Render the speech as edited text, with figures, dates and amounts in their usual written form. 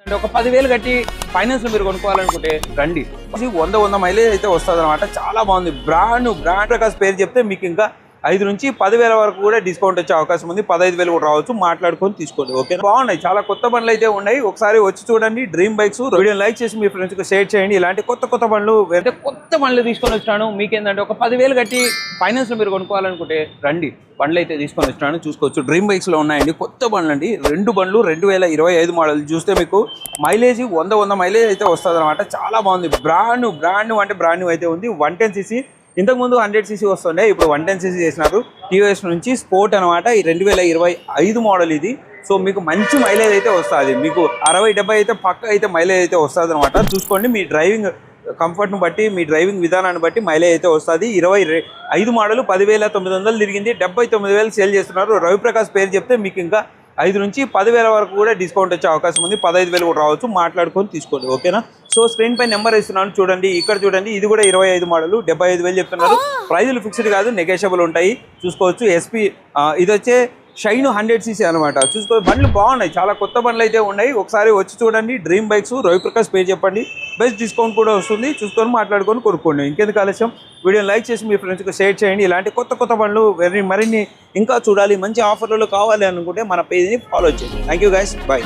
అంటే ఒక 10,000 కట్టి ఫైనాన్స్ లో మీరు కొనుక్కోవాలనుకుంటే రండి. 100 మైలేజ్ అయితే వస్తుంది అనమాట. చాలా బాగుంది. బ్రాండ్ ప్రకాష్ పేరు చెప్తే మీకు ఇంకా 5 నుంచి 10,000 వరకు కూడా డిస్కౌంట్ వచ్చే అవకాశం ఉంది. 15,000 కూడా రావచ్చు. మాట్లాడుకొని తీసుకోండి. ఓకే, బాగున్నాయి. చాలా కొత్త బండ్లు అయితే ఉన్నాయి. ఒకసారి వచ్చి చూడండి. డ్రీమ్ బైక్స్ వీడియో లైక్ చేసి మీ ఫ్రెండ్స్ కి షేర్ చేయండి. ఇలాంటి కొత్త బండ్లు అంటే కొత్త బండ్లు తీసుకొని వచ్చినాను. మీకేంటంటే ఒక 10,000 కట్టి ఫైనాన్స్ లో మీరు కొనుక్కోవాలనుకుంటే రండి. బండ్లు అయితే తీసుకొని వచ్చినాను. చూసుకోవచ్చు. డ్రీమ్ బైక్స్ లో ఉన్నాయండి కొత్త బండ్లు అండి. 2 బండ్లు 2025 మోడల్. చూస్తే మీకు మైలేజ్ 100 మైలేజ్ అయితే వస్తుంది అనమాట. చాలా బాగుంది. బ్రాండ్ అంటే బ్రాండ్ అయితే ఉంది. 110cc. ఇంతకుముందు 100cc వస్తుండే, ఇప్పుడు 110cc చేసినారు. టీవీఎస్ నుంచి స్పోర్ట్ అనమాట. ఈ 2025 మోడల్ ఇది. సో మీకు మంచి మైలేజ్ అయితే వస్తుంది. మీకు 60-70 అయితే పక్క అయితే మైలేజ్ అయితే వస్తుంది అనమాట. చూసుకోండి. మీ డ్రైవింగ్ కంఫర్ట్ను బట్టి, మీ డ్రైవింగ్ విధానాన్ని బట్టి మైలేజ్ అయితే వస్తుంది. 25 మోడల్ 10,900 తిరిగింది. 79,000 సేల్ చేస్తున్నారు. రవిప్రకాష్ పేరు చెప్తే మీకు ఇంకా 5 నుంచి 10,000 వరకు కూడా డిస్కౌంట్ వచ్చే అవకాశం ఉంది. 15,000 కూడా రావచ్చు. మాట్లాడుకొని తీసుకోండి. ఓకేనా? సో స్క్రీన్ పై నెంబర్ ఇస్తున్నాను చూడండి. ఇక్కడ చూడండి. ఇది కూడా 25 మోడల్ 75,000 చెప్తున్నారు. ప్రైజులు ఫిక్స్డ్ కాదు, నెగోషియబుల్ ఉంటాయి. చూసుకోవచ్చు. ఎస్పీ ఇది వచ్చే షైన్ 100cc అనమాట. చూసుకో, బండ్లు బాగున్నాయి. చాలా కొత్త బండ్లు అయితే ఉన్నాయి. ఒకసారి వచ్చి చూడండి. డ్రీమ్ బైక్స్ రవిప్రకాష్ పేరు చెప్పండి. బెస్ట్ డిస్కౌంట్ కూడా వస్తుంది. చూసుకొని మాట్లాడుకొని కొనుక్కోండి. ఇంకెందుకు ఆలస్యం, వీడియో లైక్ చేసి మీ ఫ్రెండ్స్కి షేర్ చేయండి. ఇలాంటి కొత్త బండ్లు మరిన్ని ఇంకా చూడాలి, మంచి ఆఫర్లలో కావాలి అనుకుంటే మన పేజ్ని ఫాలో చేయండి. Thank you guys, bye.